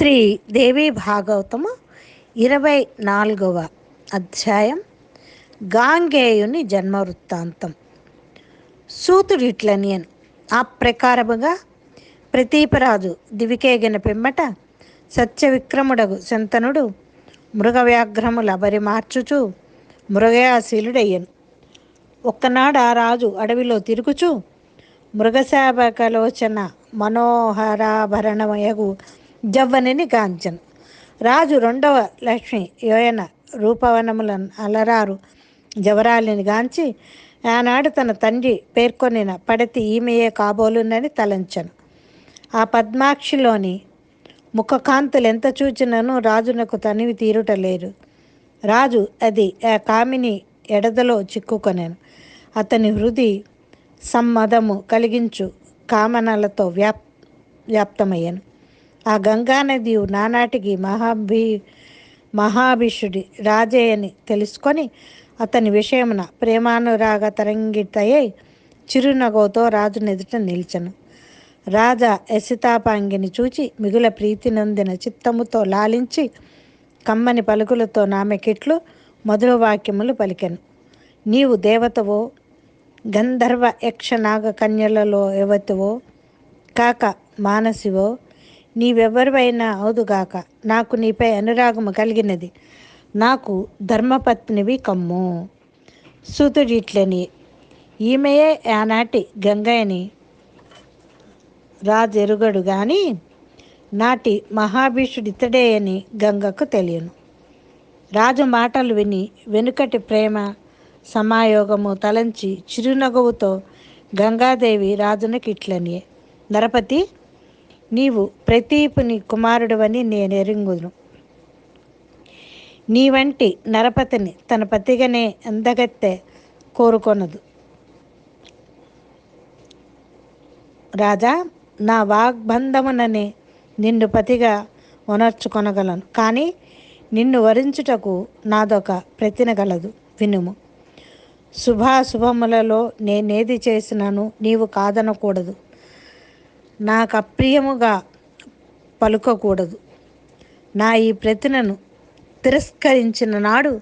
శ్రీ దేవి భాగవతము 24వ అధ్యాయం గాంగేయుని జన్మవృత్తాంతం. సూతుడిట్లనియన్ ఆ ప్రకారముగా ప్రతీపరాజు దివికేగిన పిమ్మట సత్యవిక్రముడగు శంతనుడు మృగవ్యాఘ్రముల బరి మార్చుచు మృగయాశీలుడయ్యను. ఒక్కనాడు ఆ రాజు అడవిలో తిరుగుచు మృగశాపకలోచన మనోహరాభరణమయగు జవ్వనిని గాంచను. రాజు రెండవ లక్ష్మి యోయన రూపవనములను అలరారు జవరాలిని గాంచి ఆనాడు తన తండ్రి పేర్కొనిన పడతి ఈమెయే కాబోలునని తలంచను. ఆ పద్మాక్షిలోని ముఖకాంతులు ఎంత చూచినను రాజునకు తనివి తీరుటలేరు. రాజు అది ఆ కామిని ఎడదలో చిక్కుకొనెను. అతని హృది సమ్మదము కలిగించు కామనలతో వ్యాప్తమయ్యను. ఆ గంగానదియు నానాటికి మహాభిషుడి రాజేయని తెలుసుకొని అతని విషయమున ప్రేమానురాగ తరంగితయ్యై చిరునగోతో రాజునెదుట నిలిచెను. రాజా యసితాపాంగిని చూచి మిగుల ప్రీతి నొందిన చిత్తముతో లాలించి కమ్మని పలుకులతో నామెకిట్లు మధుర వాక్యములు పలికెను. నీవు దేవతవో, గంధర్వ యక్ష నాగ కన్యలలో యువతివో కాక మానసివో, నీవెవ్వరివైనా అవుదుగాక, నాకు నీపై అనురాగము కలిగినది. నాకు ధర్మపత్నివి కమ్ము. సూతుడిట్లని ఈమెయే ఆనాటి గంగయని రాజెరుగడు గాని నాటి మహాభీషుడితడే అని గంగకు తెలియను. రాజు మాటలు విని వెనుకటి ప్రేమ సమాయోగము తలంచి చిరునగవుతో గంగాదేవి రాజునకిట్లనియే, నరపతి, నీవు ప్రతీపుని కుమారుడువని నేనెరింగును. నీ వంటి నరపతిని తన పతిగానే అందగత్తె కోరుకొనదు. రాజా, నా వాగ్బంధముననే నిన్ను పతిగా ఒనర్చుకొనగలను, కానీ నిన్ను వరించుటకు నాదొక ప్రతినగలదు, వినుము. శుభాశుభములలో నేనేది చేసినాను నీవు కాదనకూడదు, నాకు అప్రియముగా పలుకకూడదు. నా ఈ ప్రతినను తిరస్కరించిన నాడు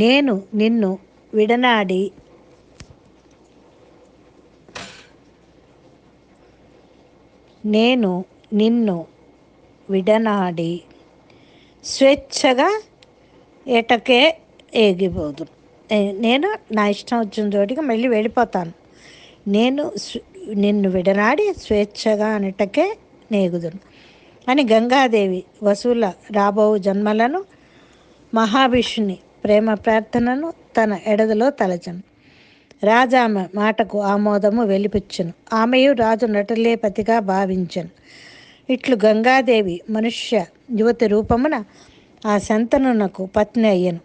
నేను నిన్ను విడనాడి స్వేచ్ఛగా ఎటకే ఏగిపోదు. నేను నా ఇష్టం వచ్చిన చోటికి మళ్ళీ వెళ్ళిపోతాను. నేను నిన్ను విడనాడి స్వేచ్ఛగా అనటకే నేగుదును అని గంగాదేవి వసువుల రాబో జన్మలను మహావిష్ణుని ప్రేమ ప్రార్థనను తన ఎడదలో తలచను. రాజామె మాటకు ఆమోదము వెలిపుచ్చును. ఆమెయు రాజు నటులేపతిగా భావించను. ఇట్లు గంగాదేవి మనుష్య యువతి రూపమున ఆ శంతనునకు పత్ని అయ్యను.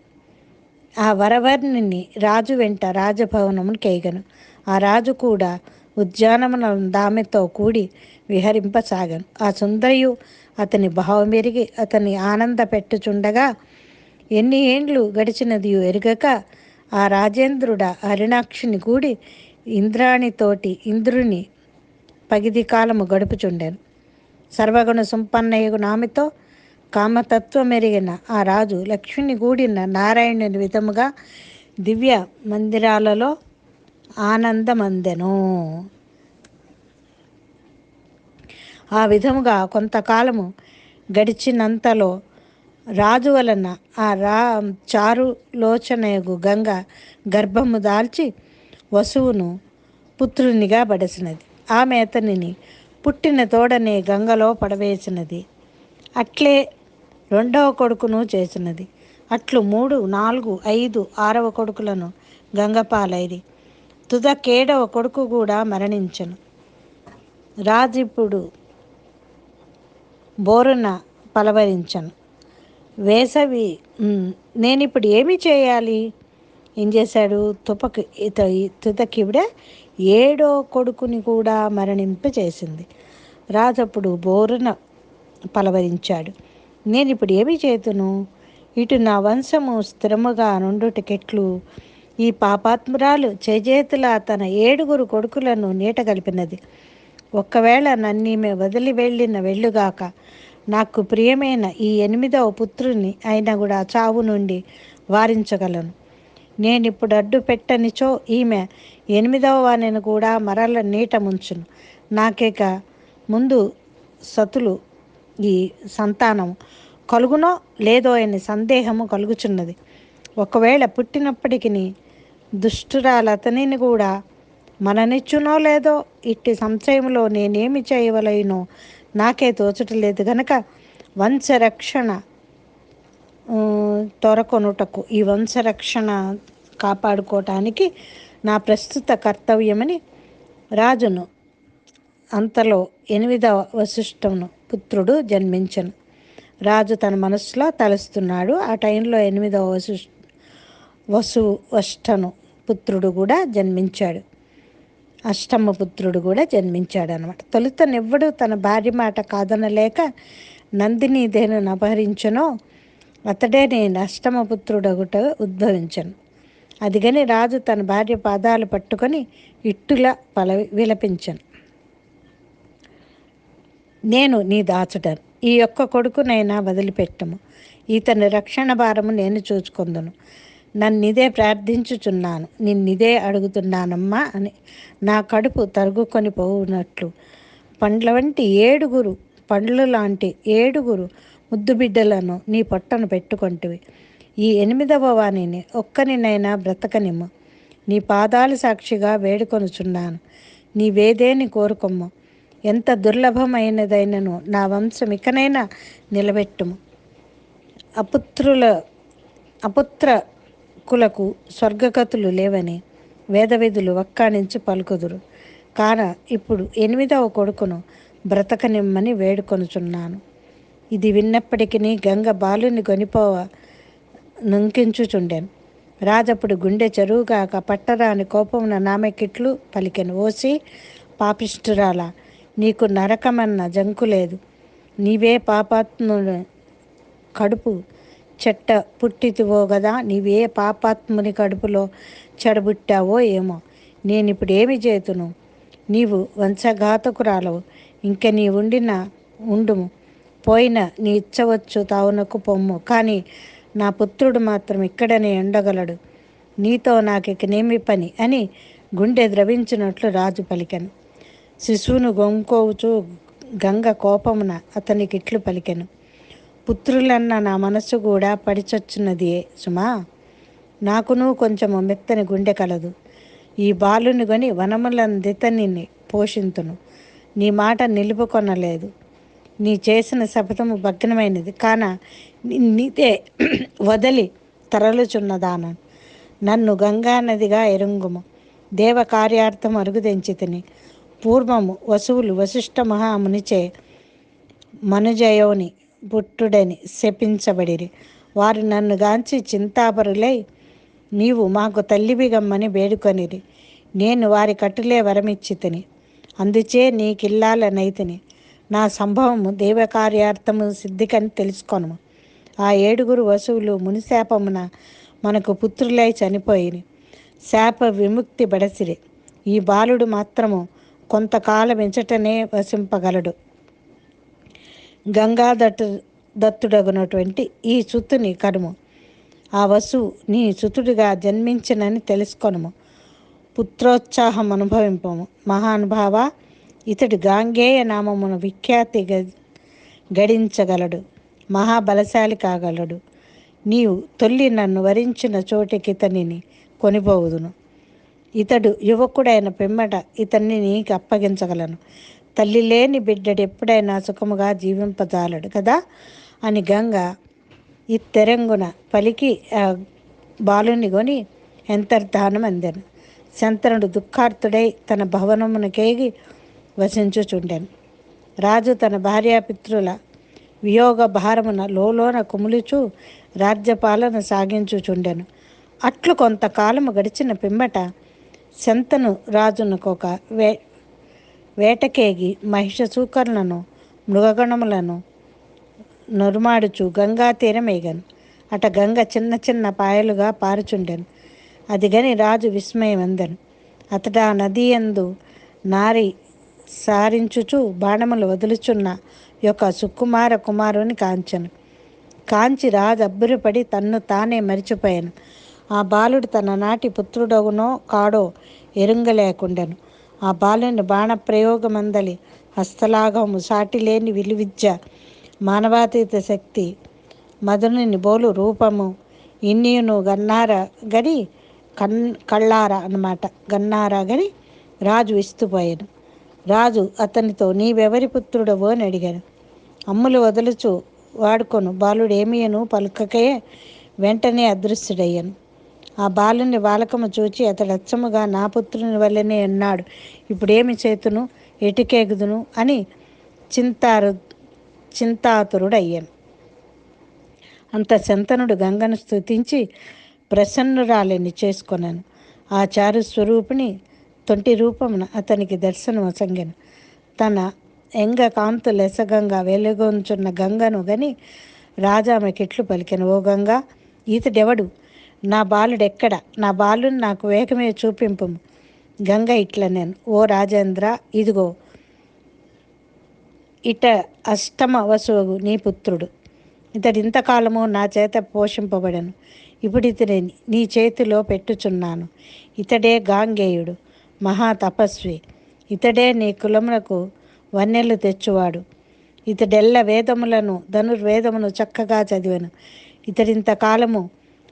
ఆ వరవర్ణిని రాజు వెంట రాజభవనమును కేగను. ఆ రాజు కూడా ఉద్యానమున దామెతో కూడి విహరింపసాగను. ఆ సుందరియు అతని భావమెరిగి అతని ఆనంద పెట్టుచుండగా ఎన్ని ఏండ్లు గడిచినదియు ఎరుగక ఆ రాజేంద్రుడ హరిణాక్షిని కూడి ఇంద్రాణితోటి ఇంద్రుని పగిది కాలము గడుపుచుండెను. సర్వగుణ సంపన్నయగు నామితో కామతత్వమెరిగిన ఆ రాజు లక్ష్మిని గూడిన నారాయణుని విధముగా దివ్య మందిరాలలో ఆనందమందెను. ఆ విధముగా కొంతకాలము గడిచినంతలో రాజు వలన ఆ చారులోచనయగు గంగ గర్భము దాల్చి వసువును పుత్రునిగా బడసినది. ఆమె అతనిని పుట్టిన తోడనే గంగలో పడవేసినది. అట్లే రెండవ కొడుకును చేసినది. అట్లు 3, 4, 5, 6వ కొడుకులను గంగపాలైరి. తుదకేడవ కొడుకు కూడా మరణించను. రాజిప్పుడు బోరున పలవరించను. వేసవి నేనిప్పుడు ఏమి చేయాలి? ఏం చేశాడు? తుదకివిడ 7వ కొడుకుని కూడా మరణింపచేసింది. రాజప్పుడు బోరున పలవరించాడు. నేనిప్పుడు ఏమి చేతును? ఇటు నా వంశము స్థిరముగా నుండుటకెట్లు? ఈ పాపాత్మురాలు చేజేతుల తన 7గురు కొడుకులను నీట కలిపినది. ఒక్కవేళ నన్నీమె వదిలి వెళ్ళిన వెళ్ళుగాక, నాకు ప్రియమైన ఈ 8వ పుత్రుని అయినా కూడా చావు నుండి వారించగలను. నేనిప్పుడు అడ్డు పెట్టనిచో ఈమె 8వ వాణిని కూడా మరల నీట ముంచును. నాకిక ముందు సతులు ఈ సంతానం కలుగునో లేదో అని సందేహము కలుగుచున్నది. ఒకవేళ పుట్టినప్పటికీ దుష్టురాలతనిని కూడా మననిచ్చునో లేదో ఇట్టి సంశయంలో నేనేమి చేయవలెనో నాకే తోచటలేదు గనక వంశరక్షణ తొరకొనుటకు ఈ వంశరక్షణ కాపాడుకోవటానికి నా ప్రస్తుత కర్తవ్యమని రాజును. అంతలో 8వ వశిష్ఠును పుత్రుడు జన్మించను. రాజు తన మనసులో తలుస్తున్నాడు. ఆ టైంలో 8వ వశిష్ఠును పుత్రుడు కూడా జన్మించాడు. అష్టమ పుత్రుడు కూడా జన్మించాడు అనమాట. తొలుతనెవ్వడు తన భార్య మాట కాదనలేక నందిని దేనిని అపహరించనో అతడే నేను అష్టమ పుత్రుడొకట ఉద్భవించను. అదిగని రాజు తన భార్య పాదాలు పట్టుకొని ఇట్టులా విలపించను. నేను నీ దాచుడను, ఈ యొక్క కొడుకునైనా వదిలిపెట్టము. ఇతని రక్షణ భారము నేను చూచుకొందును. నన్నిదే ప్రార్థించుచున్నాను, నిన్నిదే అడుగుతున్నానమ్మా అని. నా కడుపు తరుగుకొని పోవునట్లు పండ్లు లాంటి 7 ముద్దు బిడ్డలను నీ పొట్టను పెట్టుకొంటివి. ఈ 8వ వాణిని ఒక్కనినైనా బ్రతకనిమ్ము. నీ పాదాలు సాక్షిగా వేడుకొనుచున్నాను, నీవేదేని కోరుకొమ్ము. ఎంత దుర్లభమైనదైనను నా వంశం ఇకనైనా నిలబెట్టుము. అపుత్రకులకు స్వర్గగతులు లేవని వేదవిధులు వక్కాణించి పలుకుదురు. కాన ఇప్పుడు 8వ కొడుకును బ్రతకనిమ్మని వేడుకొనుచున్నాను. ఇది విన్నప్పటికీ గంగ బాలుని కొనిపోవ నుంకించుచుండెను. రాజప్పుడు గుండె చెరువుగాక పట్టరాని కోపమున నామెకిట్లు పలికెను. ఓసి పాపిష్ఠురాలా, నీకు నరకమన్న జంకు లేదు. నీవే పాపాత్ముని కడుపు చెట్ట పుట్టితివో గదా, నీవే పాపాత్ముని కడుపులో చెడబుట్టావో ఏమో. నేనిప్పుడు ఏమి చేతును? నీవు వంశఘాతకురాలవు. ఇంక నీ ఉండుము. పోయిన నీ ఇచ్చవచ్చు తావునకు పొమ్ము. కానీ నా పుత్రుడు మాత్రం ఇక్కడనే ఉండగలడు. నీతో నాకికనేమి పని అని గుండె ద్రవించినట్లు రాజు పలికెను. శిశువును గొంకోవుచు గంగ కోపమున అతనికి ఇట్లు పలికెను. పుత్రులన్న నా మనస్సు కూడా పడిచొచ్చున్నది సుమా. నాకును కొంచెము మెత్తని గుండె కలదు. ఈ బాలుని కొని వనములందితనిని పోషింతును. నీ మాట నిలుపుకొనలేదు. నీ చేసిన శపథము భగ్నమైనది. కాన నీతే వదలి తరలుచున్నదాన నన్ను గంగానదిగా ఎరుంగుము. దేవ కార్యార్థం అరుగుదెంచితిని. పూర్వము వసువులు వశిష్ఠ మహామునిచే మనుజయోని పుట్టుడని శపించబడిరి. వారు నన్ను గాంచి చింతాపరులై నీవు మాకు తల్లివిగమ్మని వేడుకొనిరి. నేను వారి కట్టులే వరమిచ్చితిని. అందుచే నీకిల్లాలనైతిని. నా సంభవము దేవకార్యార్థము సిద్ధికని తెలుసుకొను. ఆ 7 వసువులు మునిశాపమున మనకు పుత్రులై చనిపోయిరి. శాప విముక్తి బడసిరి. ఈ బాలుడు మాత్రము కొంతకాలం ఎంచటనే వసింపగలడు. దత్తుడగునటువంటి ఈ సుతుని కనుము. ఆ వసువు నీ సుతుడిగా జన్మించినని తెలుసుకొనుము. పుత్రోత్సాహం అనుభవింపము. మహానుభావ, ఇతడు గాంగేయ నామమును విఖ్యాతి గడించగలడు. మహాబలశాలి కాగలడు. నీవు తొల్లి నన్ను వరించిన చోటికి ఇతనిని కొనిపోవుదును. ఇతడు యువకుడైన పిమ్మట ఇతన్ని నీకు అప్పగించగలను. తల్లి లేని బిడ్డడు ఎప్పుడైనా సుఖముగా జీవింపజాలడు కదా అని గంగ ఇత్తెరంగున పలికి బాలుని కొని ఎంతర్ధానం అందెను. శంతనుడు దుఃఖార్తుడై తన భవనమునకేగి వసించుచుండెను. రాజు తన భార్యాపిత్రుల వియోగ భారమున లోన కుములుచు రాజ్యపాలన సాగించుచుండెను. అట్లు కొంతకాలము గడిచిన పిమ్మట శంతను రాజునకొక వేటకేగి మహిషసూకరులను మృగగణములను నొరుమాడుచు గంగా తీరమేగను. అట గంగ చిన్న చిన్న పాయలుగా పారుచుండెను. అదిగని రాజు విస్మయం అందెను. అతడా నది యందు నారి సారించుచు బాణములు వదులుచున్న యొక్క సుకుమార కుమారుని కాంచెను. కాంచి రాజు అబ్బురపడి తన్ను తానే మరిచిపోయాను. ఆ బాలుడు తన నాటి పుత్రుడగునో కాడో ఎరుంగలేకుండెను. ఆ బాలుని బాణప్రయోగమందలి హస్తలాఘవము, సాటిలేని విలువిద్య, మానవాతీత శక్తి, మధుని బోలు రూపము ఇన్నియును గన్నార గని కళ్ళార అన్నమాట, గన్నార గని రాజు విస్తుపోయాను. రాజు అతనితో, నీవెవరి పుత్రుడవో అని అడిగాను. అమ్ములు వదులుచు వాడుకొను బాలుడేమియను పలుకకే వెంటనే అదృశ్యుడయ్యాను. ఆ బాలుని బాలకము చూచి అతడు అచ్చముగా నా పుత్రుని వల్లనే అన్నాడు, ఇప్పుడేమి చేతును, ఎటుకెగుదును అని చింతాతురుడయ్యాను. అంత శంతనుడు గంగను స్తుతించి ప్రసన్నురాలిని చేసుకొనను. ఆ చారు స్వరూపిణి తొంటి రూపమున అతనికి దర్శనం అసంగెను. తన ఎంగ కాంతులెసగంగా వెలుగొంచున్న గంగను గని రాజామెకిట్లు పలికెను, ఓ గంగా, ఈతడెవడు? నా బాలుడెక్కడ? నా బాలుని నాకు వేగమే చూపింపు. గంగ ఇట్ల నేను, ఓ రాజేంద్ర, ఇదిగో ఇట అష్టమ వసువు నీ పుత్రుడు. ఇతడు ఇంతకాలము నా చేత పోషింపబడను. ఇప్పుడు ఇతని నీ చేతిలో పెట్టుచున్నాను. ఇతడే గాంగేయుడు, మహా తపస్వి. ఇతడే నీ కులమునకు వన్నెలు తెచ్చువాడు. ఇతడెల్ల వేదములను ధనుర్వేదమును చక్కగా చదివెను. ఇతడింతకాలము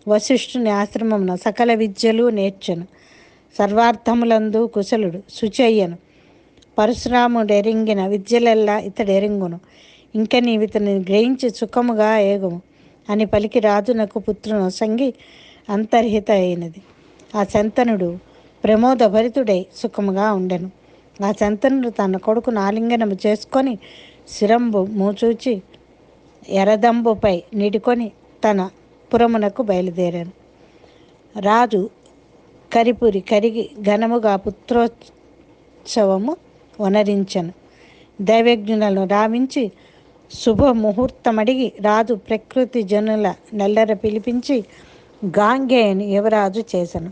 వశిష్ఠుని ఆశ్రమమున సకల విద్యలు నేర్చెను. సర్వార్థములందు కుశలుడు, శుచయ్యను. పరశురాముడెరింగిన విద్యలెల్లా ఇతడెరింగును. ఇంక నీవితని గ్రహించి సుఖముగా ఏగుము అని పలికి రాజునకు పుత్రును సంగి అంతర్హిత అయినది. ఆ శంతనుడు ప్రమోదభరితుడై సుఖముగా ఉండెను. ఆ శంతనుడు తన కొడుకును ఆలింగనము చేసుకొని శిరంబు మూచూచి ఎరదంబుపై నిడుకొని తన పురమునకు బయలుదేరాను. రాజు కరిపురి కరిగి ఘనముగా పుత్రోత్సవము వనరించెను. దైవజ్ఞులను రావించి శుభముహూర్తమడిగి రాజు ప్రకృతి జనుల నెల్లర పిలిపించి గాంగేయుని యువరాజు చేసెను.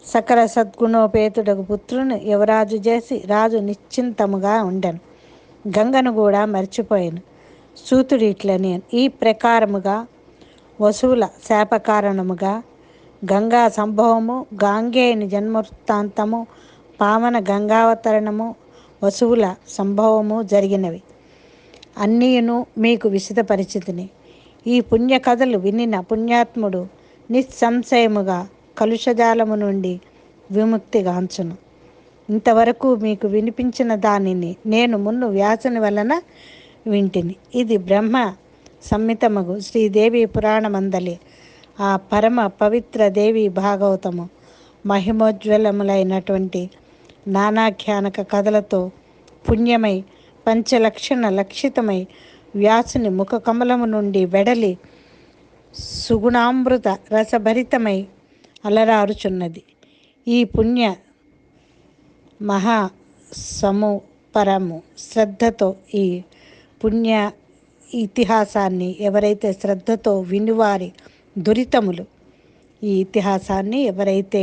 సకల సద్గుణోపేతుడకు పుత్రుని యువరాజు చేసి రాజు నిశ్చింతముగా ఉండెను. గంగను కూడా మర్చిపోయాను. సూతుడు ఇట్లని, ఈ ప్రకారముగా వసువుల శాపకారణముగా గంగా సంభవము, గాంగేయుని జన్మవృత్తాంతము, పావన గంగావతరణము, వసువుల సంభవము జరిగినవి అన్నీయును మీకు విశదపరిచితిని. ఈ పుణ్య కథలు వినిన పుణ్యాత్ముడు నిస్సంశయముగా కలుషజాలము నుండి విముక్తిగాంచును. ఇంతవరకు మీకు వినిపించిన దానిని నేను మున్ను వ్యాసుని వలన వింటిని. ఇది బ్రహ్మ సంహితమగు శ్రీదేవి పురాణమందలి ఆ పరమ పవిత్ర దేవి భాగవతము మహిమోజ్వలములైనటువంటి నానాఖ్యానక కథలతో పుణ్యమై పంచలక్షణ లక్షితమై వ్యాసుని ముఖ కమలము నుండి వెడలి సుగుణామృత రసభరితమై అలరారుచున్నది. ఈ పుణ్య మహా సముపరము శ్రద్ధతో ఈ పుణ్య ఇతిహాసాన్ని ఎవరైతే శ్రద్ధతో వినివారి దురితములు, ఈ ఇతిహాసాన్ని ఎవరైతే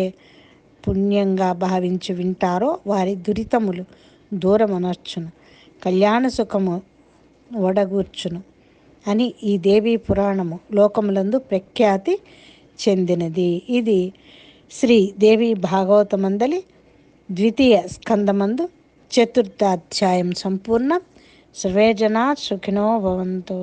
పుణ్యంగా భావించి వింటారో వారి దురితములు దూరమనర్చును, కళ్యాణ సుఖము ఒడగూర్చును అని ఈ దేవీ పురాణము లోకములందు ప్రఖ్యాతి చెందినది. ఇది శ్రీ దేవి భాగవతమందలి ద్వితీయ స్కందమందు చతుర్థాధ్యాయం సంపూర్ణం. సర్వే జనా సుఖినో భవంతు.